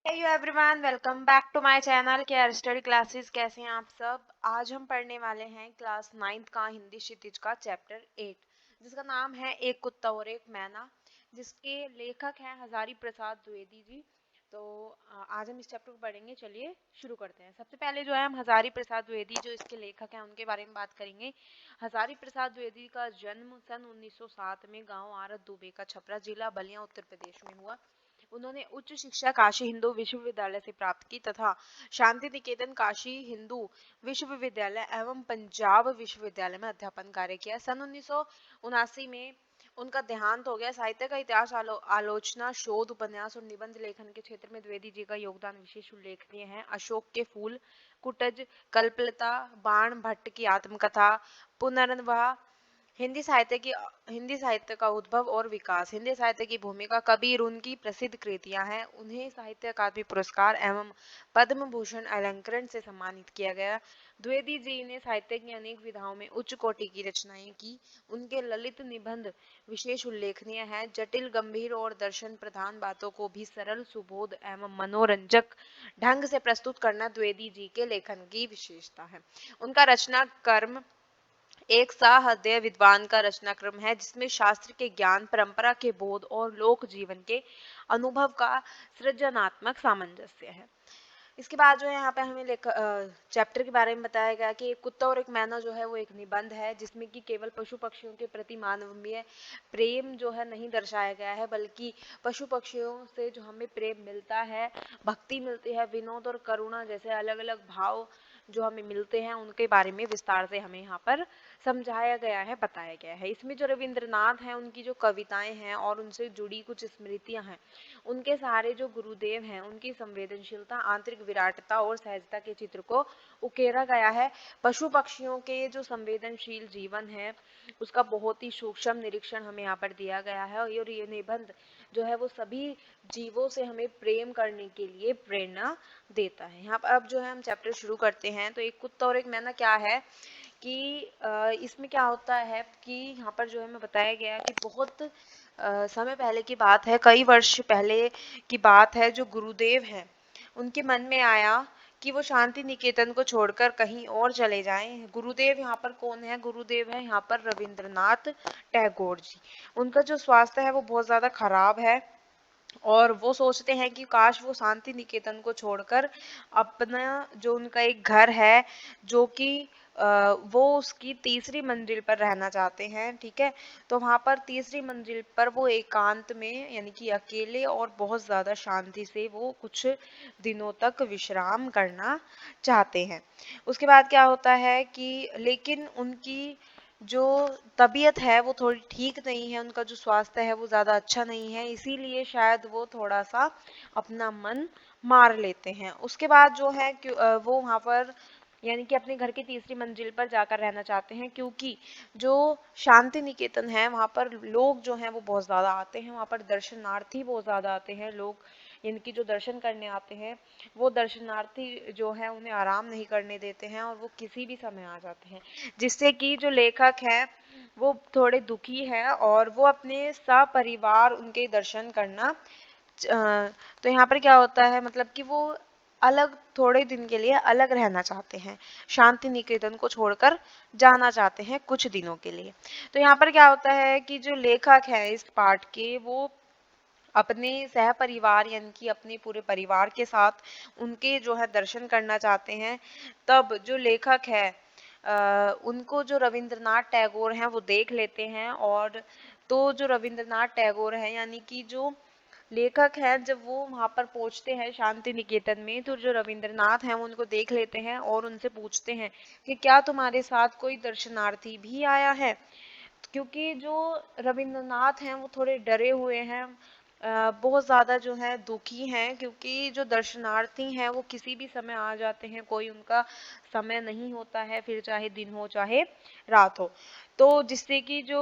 Hey you everyone, welcome back to my channel care study classes. कैसे हैं आप सब। आज हम पढ़ने वाले हैं क्लास 9th का हिंदी क्षितिज का चैप्टर 8, जिसका नाम है एक कुत्ता और एक मैना, जिसके लेखक हैं हजारी प्रसाद द्विवेदी जी। तो आज हम इस चैप्टर को पढ़ेंगे। चलिए शुरू करते हैं। सबसे पहले जो है हम हजारी प्रसाद द्विवेदी जो इसके लेखक हैं उनके बारे में बात करेंगे। हजारी प्रसाद द्विवेदी का जन्म सन 1907 में गांव आरत दुबे का छपरा जिला बलिया उत्तर प्रदेश में हुआ। उन्होंने उच्च शिक्षा काशी हिंदू विश्वविद्यालय से प्राप्त की तथा शांति निकेतन काशी हिंदू विश्वविद्यालय एवं पंजाब विश्वविद्यालय में अध्यापन कार्य किया। सन 1979 में उनका देहांत हो गया। साहित्य का इतिहास, आलोचना, शोध, उपन्यास और निबंध लेखन के क्षेत्र में द्विवेदी जी का योगदान विशेष उल्लेखनीय है। अशोक के फूल, कुटज, कल्पलता, बाण भट्ट की आत्मकथा, पुनर्नवा, हिंदी साहित्य का उद्भव और विकास, हिंदी साहित्य की भूमिका, कबीर उनकी प्रसिद्ध कृतियां हैं। उन्हें साहित्य अकादमी पुरस्कार एवं पद्म भूषण अलंकरण से सम्मानित किया गया। द्विवेदी जी ने साहित्य की अनेक विधाओं में उच्च कोटि की रचनाएं की। उनके ललित निबंध विशेष उल्लेखनीय है। जटिल, गंभीर और दर्शन प्रधान बातों को भी सरल, सुबोध एवं मनोरंजक ढंग से प्रस्तुत करना द्विवेदी जी के लेखन की विशेषता है। उनका रचना कर्म एक साहृदय विद्वान का रचनाक्रम है, जिसमें शास्त्र के ज्ञान, परंपरा के बोध और लोक जीवन के अनुभव का सृजनात्मक सामंजस्य है। इसके बाद जो है यहाँ पे हमें चैप्टर के बारे में बताया गया कि एक कुत्ता और एक मैना जो है वो एक निबंध है, जिसमें कि केवल पशु पक्षियों के प्रति मानवीय प्रेम जो है नहीं दर्शाया गया है, बल्कि पशु पक्षियों से जो हमें प्रेम मिलता है, भक्ति मिलती है, विनोद और करुणा जैसे अलग अलग भाव जो हमें मिलते हैं, उनके बारे में विस्तार से हमें यहाँ पर समझाया गया है, बताया गया है। इसमें जो रविंद्रनाथ हैं उनकी जो कविताएं हैं और उनसे जुड़ी कुछ स्मृतियां हैं, उनके सहारे जो गुरुदेव हैं उनकी संवेदनशीलता, आंतरिक विराटता और सहजता के चित्र को उकेरा गया है। पशु पक्षियों के जो संवेदनशील जीवन है उसका बहुत ही सूक्ष्म निरीक्षण हमें यहाँ पर दिया गया है, और ये निबंध जो है वो सभी जीवों से हमें प्रेम करने के लिए प्रेरणा देता है। यहाँ पर अब जो है हम चैप्टर शुरू करते हैं। तो एक कुत्ता और एक मैना क्या है कि इसमें क्या होता है कि यहाँ पर जो है हमें बताया गया कि बहुत समय पहले की बात है, कई वर्ष पहले की बात है। जो गुरुदेव हैं उनके मन में आया कि वो शांति निकेतन को छोड़कर कहीं और चले जाएं। गुरुदेव यहाँ पर कौन है? गुरुदेव है यहाँ पर रविंद्रनाथ टैगोर जी। उनका जो स्वास्थ्य है वो बहुत ज़्यादा खराब है और वो सोचते हैं कि काश वो शांति निकेतन को छोड़कर अपना जो उनका एक घर है, जो कि वो उसकी तीसरी मंजिल पर रहना चाहते हैं। ठीक है, तो वहां पर तीसरी मंजिल पर वो एकांत में यानी कि अकेले और बहुत ज्यादा शांति से वो कुछ दिनों तक विश्राम करना चाहते हैं। उसके बाद क्या होता है कि लेकिन उनकी जो तबीयत है वो थोड़ी ठीक नहीं है, उनका जो स्वास्थ्य है वो ज़्यादा अच्छा नहीं है, इसीलिए शायद वो थोड़ा सा अपना मन मार लेते हैं। उसके बाद जो है वो वहाँ पर यानी कि अपने घर की तीसरी मंजिल पर जाकर रहना चाहते हैं, क्योंकि जो शांति निकेतन है वहाँ पर लोग जो हैं वो बहुत ज़्यादा आते हैं, वहाँ पर दर्शनार्थी बहुत ज़्यादा आते हैं। लोग इनकी जो दर्शन करने आते हैं वो दर्शनार्थी जो है उन्हें आराम नहीं करने देते हैं और वो किसी भी समय आ जाते हैं, जिससे कि जो लेखक है वो थोड़े दुखी है और वो अपने सपरिवार उनके दर्शन करना तो यहाँ पर क्या होता है मतलब कि वो अलग थोड़े दिन के लिए अलग रहना चाहते हैं, शांति निकेतन को छोड़कर जाना चाहते हैं कुछ दिनों के लिए। तो यहाँ पर क्या होता है कि जो लेखक है इस पाठ के वो अपने सह परिवार यानी कि अपने पूरे परिवार के साथ उनके जो है दर्शन करना चाहते हैं। तब जो लेखक है उनको जो रविंद्रनाथ टैगोर हैं वो देख लेते हैं, और तो जो रविंद्रनाथ टैगोर हैं यानी कि जो लेखक हैं जब वो वहां पर पहुंचते हैं शांति निकेतन में, तो जो रविंद्रनाथ हैं वो उनको देख लेते हैं और उनसे पूछते हैं कि क्या तुम्हारे साथ कोई दर्शनार्थी भी आया है। क्योंकि जो रविंद्रनाथ हैं वो थोड़े डरे हुए हैं, बहुत ज़्यादा जो है दुखी हैं, क्योंकि जो दर्शनार्थी हैं वो किसी भी समय आ जाते हैं, कोई उनका समय नहीं होता है, फिर चाहे दिन हो चाहे रात हो। तो जिससे कि जो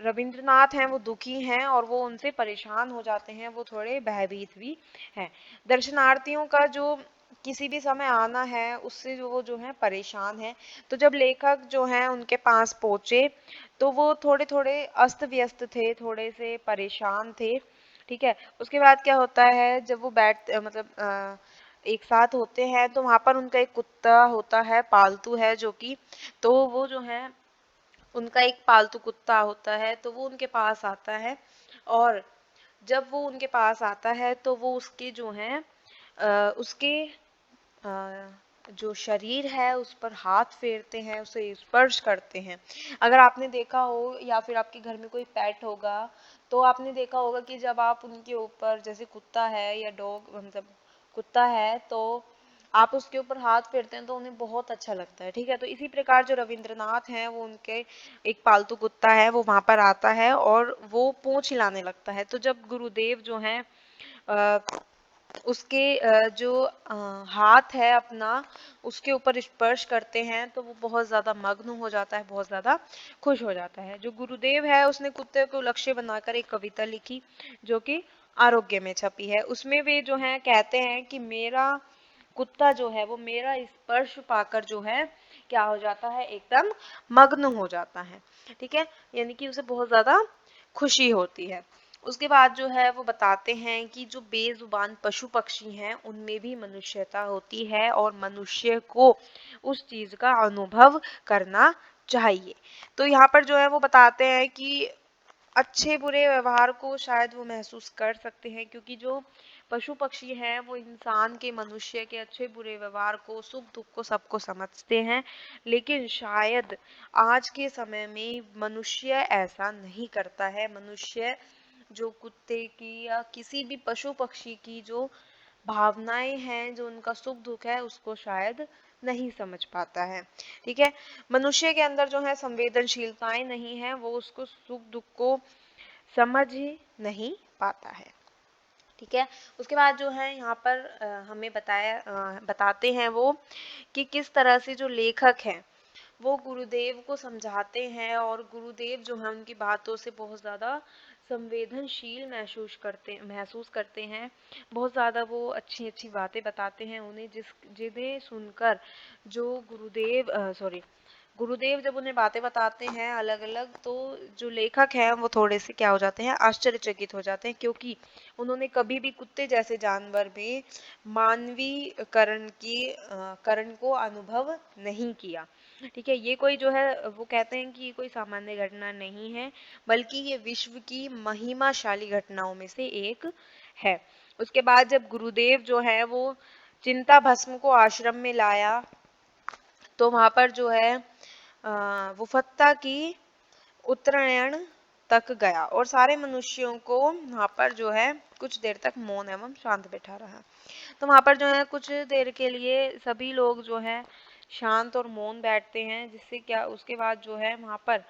रविंद्रनाथ हैं वो दुखी हैं और वो उनसे परेशान हो जाते हैं, वो थोड़े भयभीत भी हैं। दर्शनार्थियों का जो किसी भी समय आना है उससे वो जो है परेशान है। तो जब लेखक जो है उनके पास पहुंचे तो वो थोड़े थोड़े अस्त व्यस्त थे, थोड़े से परेशान थे। ठीक है। उसके बाद क्या होता है, जब वो एक साथ होते हैं तो वहां पर उनका एक कुत्ता होता है, पालतू है, जो कि तो वो जो है उनका एक पालतू कुत्ता होता है, तो वो उनके पास आता है। और जब वो उनके पास आता है तो वो उसके जो है उसके जो शरीर है उस पर हाथ फेरते हैं, उसे स्पर्श करते हैं। अगर आपने देखा हो या फिर आपके घर में कोई पेट होगा तो आपने देखा होगा कि जब आप उनके ऊपर, जैसे कुत्ता है या डॉग, मतलब कुत्ता है, तो आप उसके ऊपर हाथ फेरते हैं तो उन्हें बहुत अच्छा लगता है। ठीक है, तो इसी प्रकार जो रविंद्रनाथ हैं वो उनके एक पालतू कुत्ता है, वो वहां पर आता है और वो पूंछ हिलाने लगता है। तो जब गुरुदेव जो है उसके जो हाथ है अपना उसके ऊपर स्पर्श करते हैं तो वो बहुत ज्यादा मग्न हो जाता है, बहुत ज्यादा खुश हो जाता है। जो गुरुदेव है उसने कुत्ते को लक्ष्य बनाकर एक कविता लिखी जो कि आरोग्य में छपी है। उसमें वे जो है कहते हैं कि मेरा कुत्ता जो है वो मेरा स्पर्श पाकर जो है क्या हो जाता है, एकदम मग्न हो जाता है। ठीक है, यानी कि उसे बहुत ज्यादा खुशी होती है। उसके बाद जो है वो बताते हैं कि जो बेजुबान पशु पक्षी हैं उनमें भी मनुष्यता होती है और मनुष्य को उस चीज का अनुभव करना चाहिए। तो यहाँ पर जो है वो बताते हैं कि अच्छे बुरे व्यवहार को शायद वो महसूस कर सकते हैं, क्योंकि जो पशु पक्षी हैं वो इंसान के, मनुष्य के अच्छे बुरे व्यवहार को, सुख दुख को, सबको समझते हैं। लेकिन शायद आज के समय में मनुष्य ऐसा नहीं करता है। मनुष्य जो कुत्ते की या किसी भी पशु पक्षी की जो भावनाएं हैं, जो उनका सुख दुख है, उसको शायद नहीं समझ पाता है। ठीक है, मनुष्य के अंदर जो है संवेदनशीलताएं नहीं है, वो उसको सुख दुख को समझ ही नहीं पाता है। ठीक है, उसके बाद जो है यहाँ पर हमें बताते हैं वो कि किस तरह से जो लेखक हैं वो गुरुदेव को समझाते हैं, और गुरुदेव जो है उनकी बातों से बहुत ज़्यादा संवेदनशील महसूस करते हैं। बहुत ज़्यादा वो अच्छी अच्छी बातें बताते हैं उन्हें, जिन्हें सुनकर जो गुरुदेव जब उन्हें बातें बताते हैं अलग अलग, तो जो लेखक हैं वो थोड़े से क्या हो जाते हैं, आश्चर्यचकित हो जाते हैं, क्योंकि उन्होंने कभी भी कुत्ते जैसे जानवर में मानवीय करण को अनुभव नहीं किया। ठीक है, ये कोई जो है वो कहते हैं कि ये कोई सामान्य घटना नहीं है, बल्कि ये विश्व की महिमाशाली घटनाओं में से एक है। उसके बाद जब गुरुदेव जो है वो चिंता भस्म को आश्रम में लाया तो वहां पर जो है वो फत्ता की उत्तरायण तक गया और सारे मनुष्यों को वहां पर जो है कुछ देर तक मौन एवं शांत बैठा रहा। तो वहां पर जो है कुछ देर के लिए सभी लोग जो है शांत और मौन बैठते हैं, जिससे क्या उसके बाद जो है वहां पर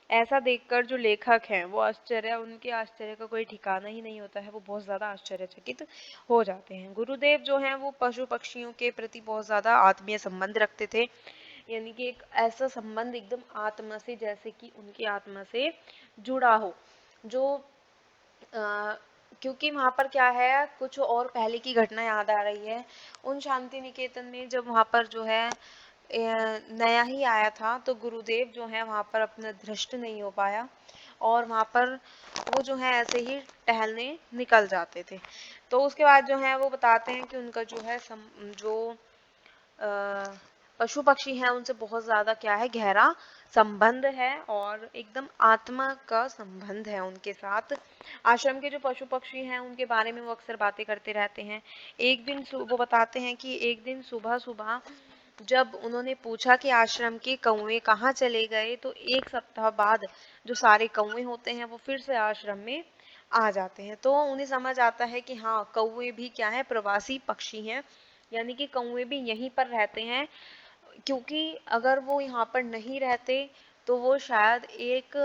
ऐसा देखकर जो लेखक हैं वो उनके आश्चर्य का कोई ठिकाना ही नहीं होता है, वो बहुत ज्यादा आश्चर्यचकित हो जाते हैं। गुरुदेव जो हैं वो पशु पक्षियों के प्रति बहुत ज्यादा आत्मीय संबंध रखते थे, यानी कि एक ऐसा संबंध एकदम आत्मा से, जैसे कि उनकी आत्मा से जुड़ा हो। जो क्योंकि वहां पर क्या है, कुछ और पहले की घटना याद आ रही है। उन शांति निकेतन में जब वहां पर जो है नया ही आया था, तो गुरुदेव जो है वहां पर अपना दृष्ट नहीं हो पाया और वहां पर वो जो है ऐसे ही टहलने निकल जाते थे। तो उसके बाद जो है वो बताते हैं कि उनका जो है जो पशु पक्षी हैं उनसे बहुत ज्यादा क्या है, गहरा संबंध है और एकदम आत्मा का संबंध है उनके साथ। आश्रम के जो पशु पक्षी हैं उनके बारे में वो अक्सर बातें करते रहते हैं। एक दिन वो बताते हैं कि एक दिन सुबह सुबह जब उन्होंने पूछा कि आश्रम के कौवे कहाँ चले गए, तो एक सप्ताह बाद जो सारे कौवे होते हैं वो फिर से आश्रम में आ जाते हैं। तो उन्हें समझ आता है कि हाँ, कौवे भी क्या है, प्रवासी पक्षी हैं, यानी कि कौवे भी यहीं पर रहते हैं, क्योंकि अगर वो यहाँ पर नहीं रहते तो वो शायद एक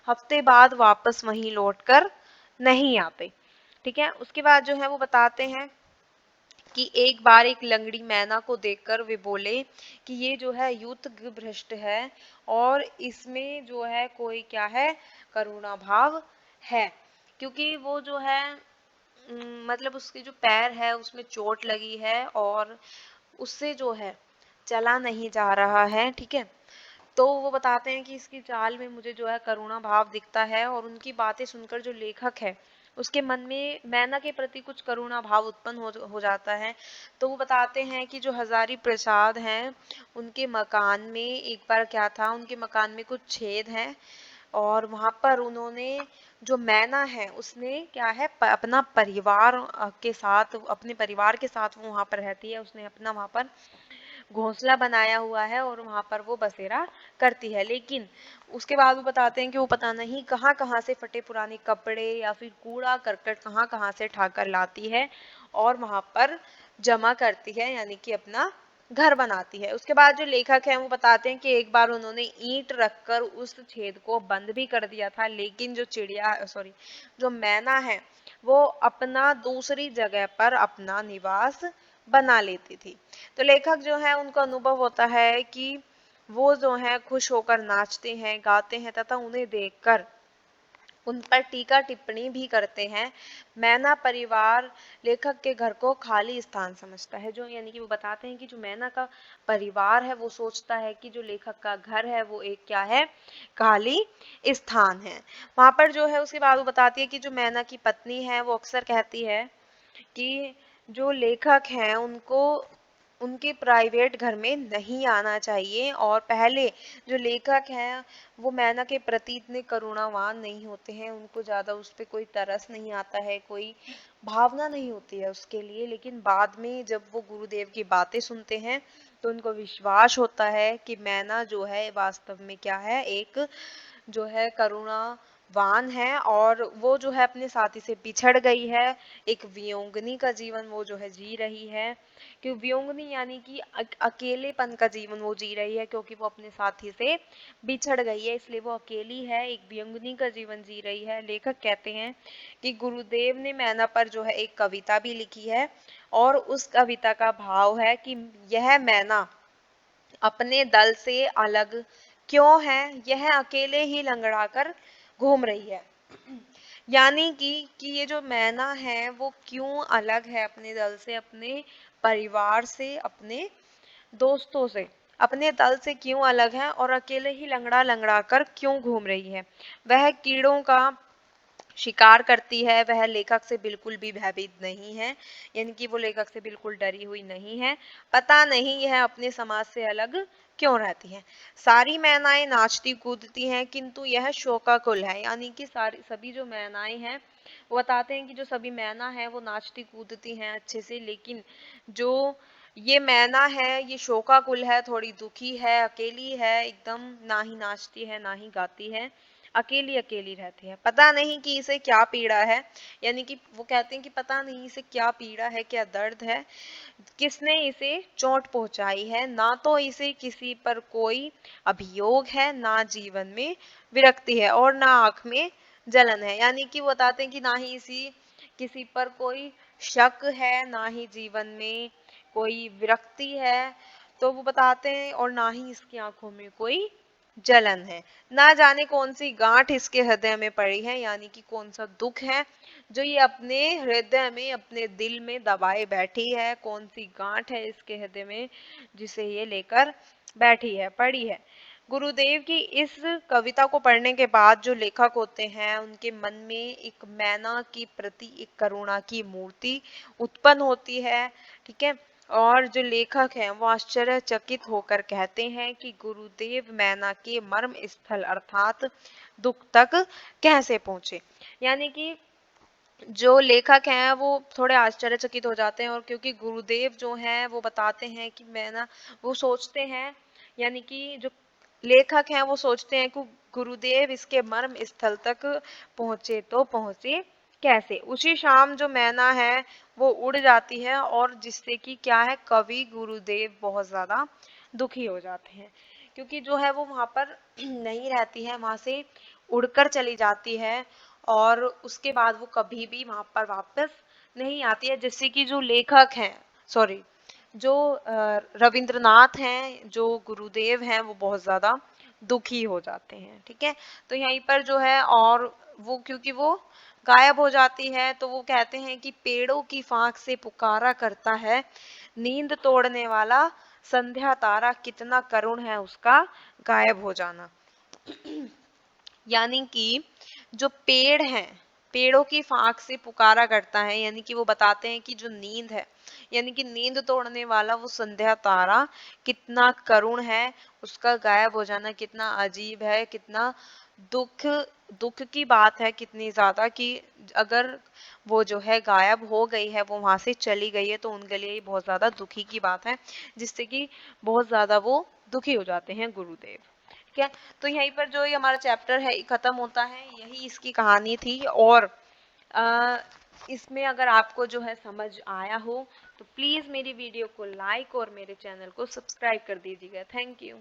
हफ्ते बाद वापस वहीं लौटकर नहीं आते। ठीक है, उसके बाद जो है वो बताते हैं कि एक बार एक लंगड़ी मैना को देखकर वे बोले कि ये जो है युक्त भ्रष्ट है और इसमें जो है कोई क्या है, करुणा भाव है, क्योंकि वो जो है मतलब उसके जो पैर है उसमें चोट लगी है और उससे जो है चला नहीं जा रहा है। ठीक है, तो वो बताते हैं कि इसकी चाल में मुझे जो है करुणा भाव दिखता है, और उनकी बातें सुनकर जो लेखक है उसके मन में मैना के प्रति कुछ करुणा भाव उत्पन्न हो जाता है। तो वो बताते हैं कि जो हजारी प्रसाद हैं उनके मकान में एक बार क्या था, उनके मकान में कुछ छेद हैं और वहां पर उन्होंने, जो मैना है उसने क्या है अपना परिवार के साथ, अपने परिवार के साथ वो वहां पर रहती है, उसने अपना वहां पर घोंसला बनाया हुआ है और वहां पर वो बसेरा करती है। लेकिन उसके बाद वो बताते हैं कि वो पता नहीं कहाँ कहाँ से फटे पुराने कपड़े या फिर कूड़ा करकट कहाँ कहाँ से ठाकर लाती है और वहां पर जमा करती है, यानी कि अपना घर बनाती है। उसके बाद जो लेखक है वो बताते हैं कि एक बार उन्होंने ईंट रखकर उस छेद को बंद भी कर दिया था, लेकिन जो चिड़िया सॉरी जो मैना है वो अपना दूसरी जगह पर अपना निवास बना लेती थी। तो लेखक जो है उनको अनुभव होता है कि वो जो है खुश होकर नाचते हैं, गाते हैं तथा उन्हें देखकर उन पर टीका टिप्पणी भी करते हैं। मैना परिवार लेखक के घर को खाली स्थान समझता है, जो यानी कि वो बताते हैं कि जो मैना का परिवार है वो सोचता है कि जो लेखक का घर है वो एक क्या है, खाली स्थान है। वहां पर जो है उसके बाद वो बताती है कि जो मैना की पत्नी है वो अक्सर कहती है कि जो लेखक हैं उनको उनके प्राइवेट घर में नहीं आना चाहिए और पहले जो लेखक हैं वो मैना के प्रति इतने करुणावान नहीं होते हैं, उनको ज्यादा उस पर कोई तरस नहीं आता है, कोई भावना नहीं होती है उसके लिए। लेकिन बाद में जब वो गुरुदेव की बातें सुनते हैं तो उनको विश्वास होता है कि मैना जो है वास्तव में क्या है, एक जो है करुणावान है और वो जो है अपने साथी से बिछड़ गई है, एक वियोंगनी का जीवन वो जो है जी रही है। कि वियोंगनी यानी कि अकेलेपन का जीवन वो जी रही है, क्योंकि वो अपने साथी से बिछड़ गई है इसलिए वो अकेली है, एक वियोंगनी का जीवन जी रही है। लेखक कहते हैं कि गुरुदेव ने मैना पर जो है एक कविता भी लिखी है और उस कविता का भाव है कि यह मैना अपने दल से अलग क्यों है, यह अकेले ही लंगड़ा कर घूम रही है। यानी कि ये जो मैना है वो क्यों अलग है अपने दल से, अपने परिवार से, अपने दोस्तों से, अपने दल से क्यों अलग है और अकेले ही लंगड़ा लंगड़ा कर क्यों घूम रही है। वह कीड़ों का शिकार करती है, वह लेखक से बिल्कुल भी भयभीत नहीं है, यानी कि वो लेखक से बिल्कुल डरी हुई नहीं है। पता नहीं यह अपने समाज से अलग क्यों रहती है। सारी मैनाएं नाचती कूदती हैं किंतु यह शोकाकुल है, यानी कि सारी सभी जो मैनाएं हैं वो बताते हैं कि जो सभी मैना है वो नाचती कूदती हैं अच्छे से, लेकिन जो ये मैना है ये शोकाकुल है, थोड़ी दुखी है, अकेली है एकदम, ना ही नाचती है ना ही गाती है, अकेली अकेली रहती है। पता नहीं कि इसे क्या पीड़ा है, यानी कि वो कहते हैं कि पता नहीं इसे क्या पीड़ा है, क्या दर्द है, किसने इसे चोट पहुंचाई है। ना तो इसे किसी पर कोई अभियोग है, ना जीवन में विरक्ति है और ना आंख में जलन है। यानी कि वो बताते हैं कि ना ही इसी किसी पर कोई शक है, ना ही जीवन में कोई विरक्ति है, तो वो बताते हैं, और ना ही इसकी आंखों में कोई जलन है। ना जाने कौन सी गांठ इसके हृदय में पड़ी है, यानी कि कौन सा दुख है जो ये अपने हृदय में, अपने दिल में दबाए बैठी है, कौन सी गांठ है इसके हृदय में जिसे ये लेकर बैठी है, पड़ी है। गुरुदेव की इस कविता को पढ़ने के बाद जो लेखक होते हैं उनके मन में एक मैना की प्रति एक करुणा की मूर्ति उत्पन्न होती है, ठीक है। और जो लेखक हैं वो आश्चर्यचकित होकर कहते हैं कि गुरुदेव मैना के मर्म स्थल अर्थात दुख तक कैसे पहुंचे। यानी कि जो लेखक हैं वो थोड़े आश्चर्यचकित हो जाते हैं, और क्योंकि गुरुदेव जो हैं वो बताते हैं कि मैना, वो सोचते हैं, यानी कि जो लेखक हैं वो सोचते हैं कि गुरुदेव इसके मर्म स्थल तक पहुंचे तो पहुंचे कैसे। उसी शाम जो मैना है वो उड़ जाती है और जिससे कि क्या है, कवि गुरुदेव बहुत ज्यादा दुखी हो जाते हैं, क्योंकि जो है वो वहां पर नहीं रहती है, वहां से उड़कर चली जाती है और उसके बाद वो कभी भी वहां पर वापस नहीं आती है। जैसे कि जो लेखक हैं, सॉरी जो रविंद्रनाथ हैं, जो गुरुदेव हैं, वो बहुत ज्यादा दुखी हो जाते हैं, ठीक है। तो यहीं पर जो है, और वो क्योंकि वो गायब हो जाती है तो वो कहते हैं कि पेड़ों की फांक से पुकारा करता है नींद तोड़ने वाला संध्या तारा, कितना करुण है उसका गायब हो जाना। यानी कि जो पेड़ हैं पेड़ों की फाक से पुकारा करता है, यानी कि वो बताते हैं कि जो नींद है, यानी कि नींद तोड़ने वाला वो संध्या तारा कितना करुण है, उसका गायब हो जाना कितना अजीब है, कितना दुख दुख की बात है कितनी ज्यादा, कि अगर वो जो है गायब हो गई है, वो वहां से चली गई है, तो उनके लिए ये बहुत ज्यादा दुखी की बात है, जिससे कि बहुत ज्यादा वो दुखी हो जाते हैं गुरुदेव। ठीक है, तो यहीं पर जो ये हमारा चैप्टर है खत्म होता है, यही इसकी कहानी थी। और इसमें अगर आपको जो है समझ आया हो तो प्लीज मेरी वीडियो को लाइक और मेरे चैनल को सब्सक्राइब कर दीजिएगा। Thank you.